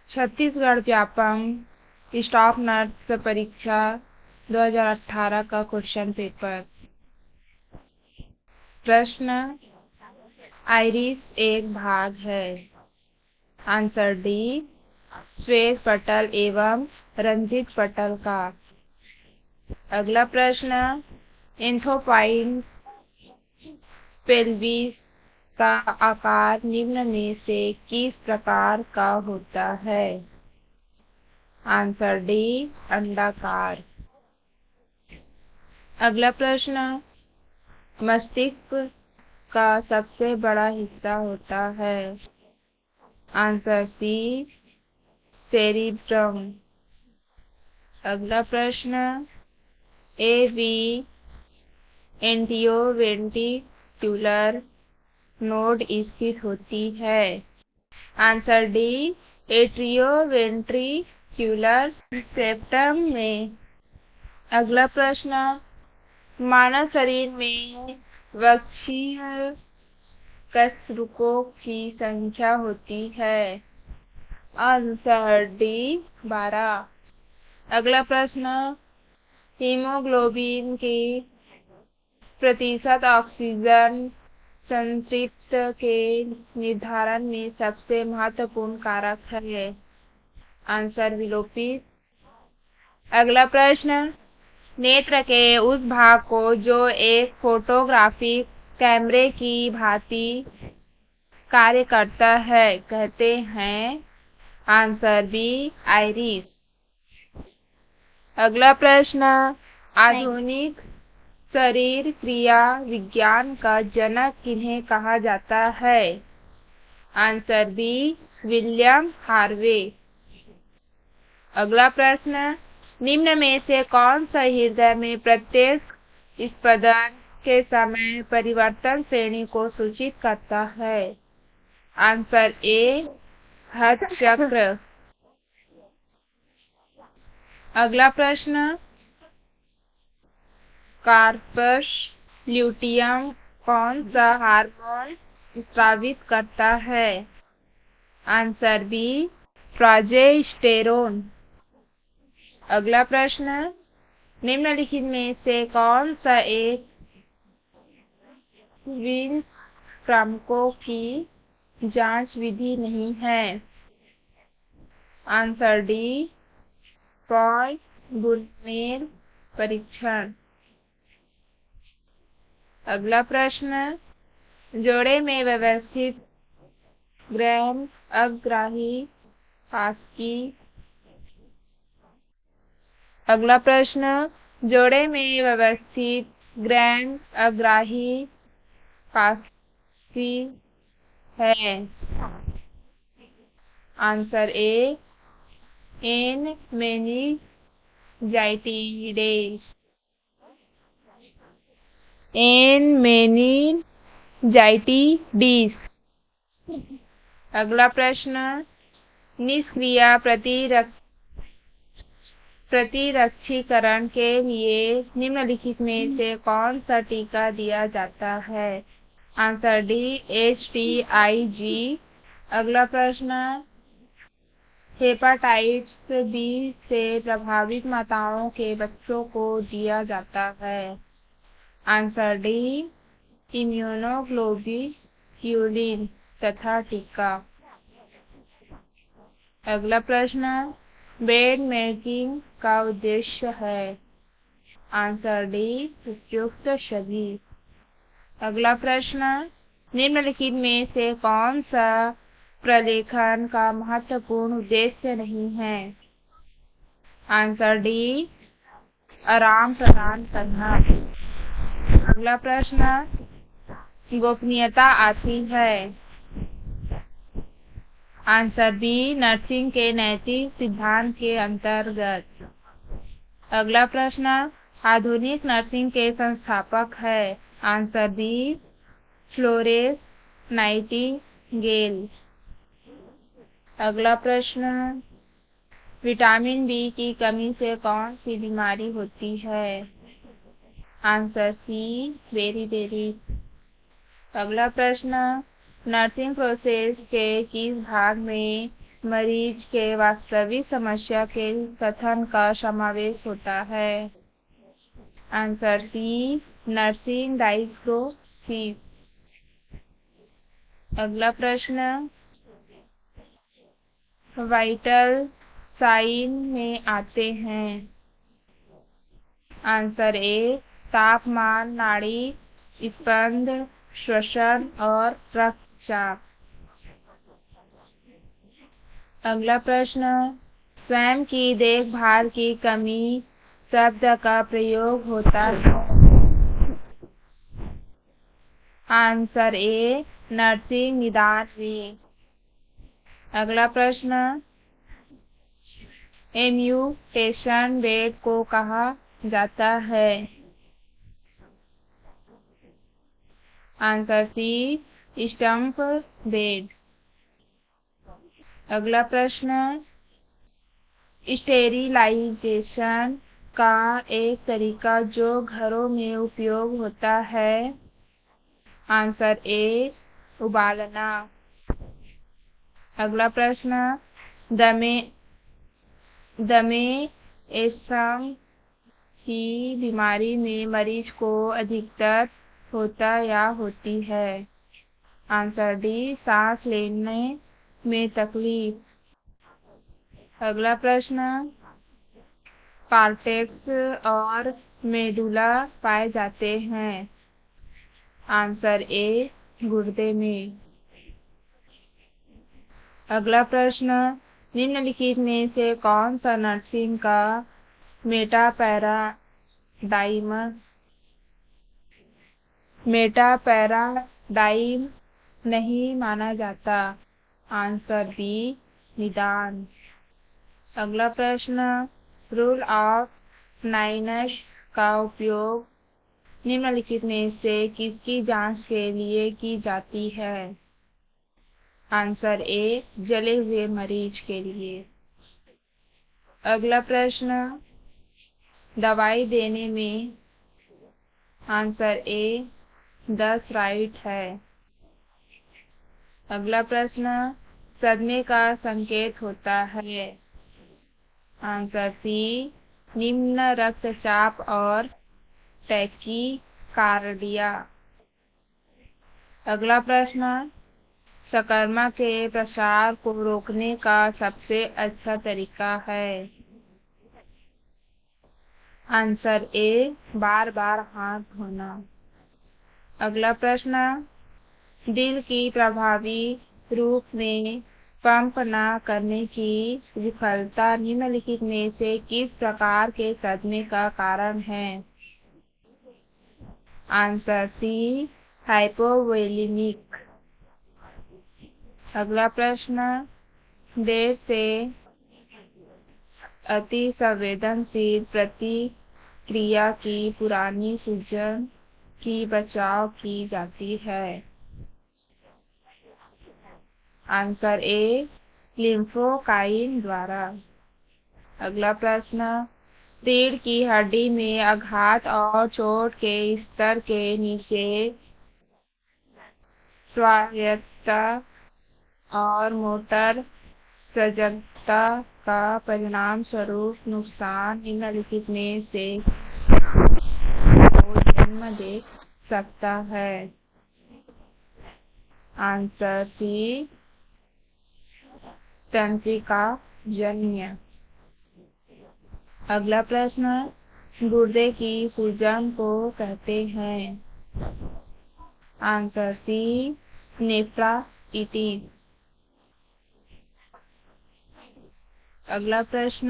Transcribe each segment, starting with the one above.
Chhattisgarh Vyapam staff nurse परीक्षा 2018 का question paper. प्रश्न, आइरिस एक भाग है। आंसर डी, श्वेत पटल एवं रंजित पटल का। अगला प्रश्न, एंथोपाइन पेल्विस का आकार निम्न में से किस प्रकार का होता है? आंसर डी, अंडाकार। अगला प्रश्न, मस्तिष्क का सबसे बड़ा हिस्सा होता है। Answer C, cerebrum. अगला प्रश्न, एवी एंटियोवेंट्रिक्युलर नोड स्थित होती है। आंसर डी, एट्रियोवेंट्रिक्युलर सेप्टम में। अगला प्रश्न, मानव शरीर में वक्षीय कशेरुकों की संख्या होती है। Answer D, 12। अगला प्रश्न, हीमोग्लोबिन की प्रतिशत ऑक्सीजन संतृप्त के निर्धारण में सबसे महत्वपूर्ण कारक है। आंसर विलोपित। अगला प्रश्न, नेत्र के उस भाग को जो एक फोटोग्राफिक कैमरे की भांति कार्य करता है कहते हैं। Answer B, iris. अगला प्रश्न, आधुनिक शरीर क्रिया विज्ञान का जनक किन्हें कहा जाता है? Answer B, William Harvey. अगला प्रश्न, निम्न में से कौन सा हृदय में प्रत्येक स्पंदन के समय परिवर्तन श्रेणी को सूचित करता है? आंसर ए, हर्ट चक्र। अगला प्रश्न, कार्पस ल्यूटियम कौन सा हार्मोन स्रावित करता है? Answer B, progesterone. अगला प्रश्न, निम्नलिखित में से कौन सा एक विंस क्रमांकों की जांच विधि नहीं है? आंसर डी, पॉइंट-बुनमेल परीक्षण। अगला प्रश्न, जोड़े में व्यवस्थित ग्रैम अग्राही कास्की। अगला प्रश्न, जोड़े में व्यवस्थित ग्रैम अग्राही कास्की है। Answer A, N meningitidis. N meningitidis. अगला प्रश्न, निष्क्रिय प्रतिरक्षीकरण के लिए निम्नलिखित में से कौन सा टीका दिया जाता है? Answer D, HTIG। अगला प्रश्न, हेपेटाइटिस बी से प्रभावित माताओं के बच्चों को दिया जाता है। आंसर डी, इम्यूनोग्लोबुलिन तथा टीका। अगला प्रश्न, बेड मेकिंग का उद्देश्य है। आंसर डी, उपयुक्त सभी। अगला प्रश्न, निम्नलिखित में से कौन सा प्रलेखन का महत्वपूर्ण उद्देश्य नहीं है? आंसर डी, आराम प्रदान करना। अगला प्रश्न, गोपनीयता आती है। आंसर बी, नर्सिंग के नैतिक सिद्धांत के अंतर्गत। अगला प्रश्न, आधुनिक नर्सिंग के संस्थापक है। Answer B, Florence Nightingale. अगला प्रश्न, विटामिन बी की कमी से कौन सी बीमारी होती है? Answer C, beri. अगला प्रश्न, नर्सिंग प्रोसेस के किस भाग में मरीज के वास्तविक समस्या के कथन का समावेश होता है। Answer C, nursing diagnosis. अगला प्रश्न, वाइटल साइन में आते हैं। आंसर ए, तापमान, नाड़ी स्पंद, श्वसन और रक्तचाप। अगला प्रश्न, स्वयं की देखभाल की कमी शब्द का प्रयोग होता है। आंसर ए, नर्सिंग निदान में। अगला प्रश्न, एम्यूटेशन बेड को कहा जाता है। Answer C, stump bed. अगला प्रश्न, स्टेरिलाइजेशन का एक तरीका जो घरों में उपयोग होता है। आंसर ए, उबालना। अगला प्रश्न, दमे एस्तम की बीमारी में मरीज को अधिकतर होता या होती है। आंसर डी, सांस लेने में तकलीफ। अगला प्रश्न, कॉर्टेक्स और मेडुला पाए जाते हैं। आंसर ए, गुर्दे में। अगला प्रश्न, निम्नलिखित में से कौन सा नर्सिंग का मेटापैराडाइम नहीं माना जाता। आंसर बी, निदान। अगला प्रश्न, रूल ऑफ नाइनस का उपयोग निम्नलिखित में से किसकी जांच के लिए की जाती है। आंसर ए, जले हुए मरीज के लिए। अगला प्रश्न, दवाई देने में। आंसर ए, 10 राइट है। अगला प्रश्न, सदमे का संकेत होता है। आंसर सी, निम्न रक्तचाप और टैकीकार्डिया। अगला प्रश्न, संक्रमण के प्रसार को रोकने का सबसे अच्छा तरीका है। आंसर ए, बार बार हाथ धोना। अगला प्रश्न, दिल की प्रभावी रूप में पंप न करने की विफलता निम्नलिखित में से किस प्रकार के सदमे का कारण है। Answer C, hypovolemic. अगला प्रश्न, देर से अति संवेदनशील प्रतिक्रिया की पुरानी सूजन की बचाव की जाती है। आंसर ए, लिम्फोकाइन द्वारा। अगला प्रश्न, रीढ़ की हड्डी में आघात और चोट के स्तर के नीचे स्वायत्तता और मोटर सजगता का परिणाम स्वरूप नुकसान निम्नलिखित में से को जन्म दे सकता है। आंसर सी, तंत्रिका जन्य। अगला प्रश्न, गुर्दे की सूजन को कहते हैं। Answer C, nephritis. अगला प्रश्न,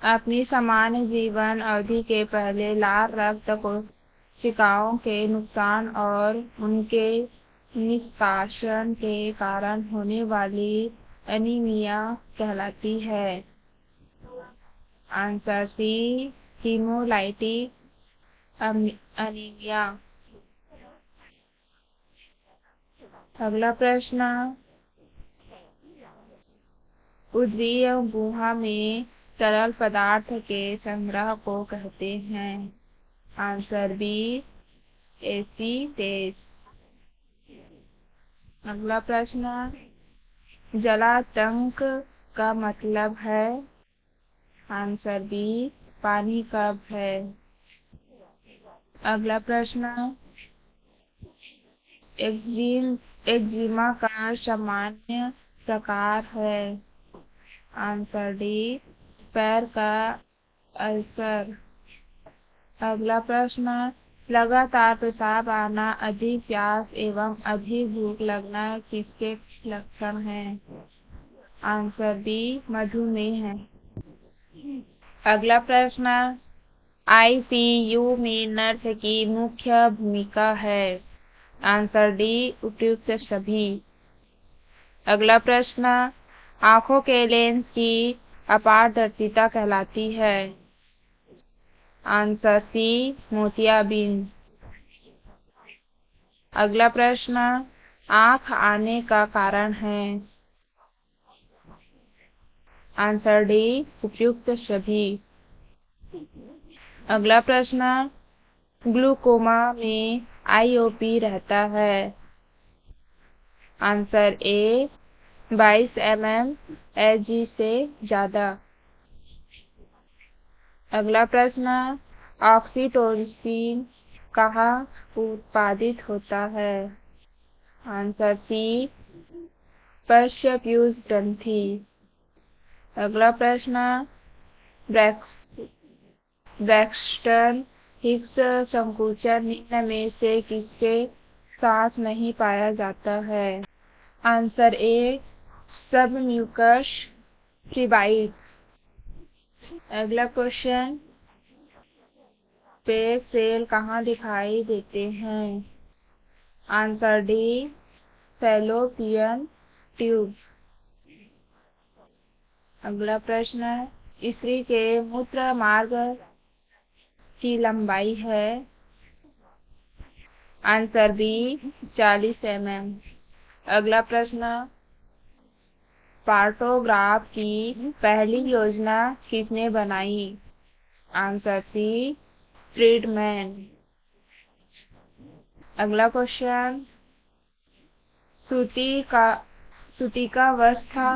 अपनी सामान्य जीवन अवधि के पहले लाल रक्त कोशिकाओं के नुकसान और उनके निष्कासन के कारण होने वाली एनीमिया कहलाती है। Answer C, haemolytic anaemia. अगला प्रश्न, उदरीय गुहा में तरल पदार्थ के संग्रह को कहते हैं। Answer B, acetate. अगला प्रश्न, जलातंक का मतलब है? आंसर बी, पानी का भय। अगला प्रश्न, एक्जिमा का सामान्य प्रकार है? आंसर डी, पैर का अल्सर। अगला प्रश्न, लगातार पेशाब आना, अधिक प्यास एवं अधिक भूख लगना किसके लक्षण हैं? आंसर बी, मधुमेह है। अगला प्रश्न, आईसीयू में नर्स की मुख्य भूमिका है? आंसर डी, उपयुक्त सभी। अगला प्रश्न, आंखों के लेंस की अपारदर्शिता कहलाती है? आंसर सी, मोतियाबिंद। अगला प्रश्न, आंख आने का कारण है? आंसर डी, उपयुक्त सभी। अगला प्रश्न, ग्लूकोमा में आईओपी रहता है? आंसर ए, 22 mm से ज्यादा। अगला प्रश्न, ऑक्सीटोसिन कहाँ उत्पादित होता है? आंसर सी, पर्शप्यूज ग्रंथि। अगला प्रश्न, ब्रैक्सटन हिग्स संकुचन निम्न में से किसके साथ नहीं पाया जाता है? आंसर ए, सब म्यूकस प्रीबाइट। अगला क्वेश्चन, पेट सेल कहाँ दिखाई देते हैं? Answer D, fallopian tube. अगला प्रश्न, स्त्री के मूत्र मार्ग की लंबाई है? Answer B, 40 mm। अगला प्रश्न, पार्टोग्राफ की पहली योजना किसने बनाई? Answer C, Friedman. अगला क्वेश्चन, सूतिकावस्था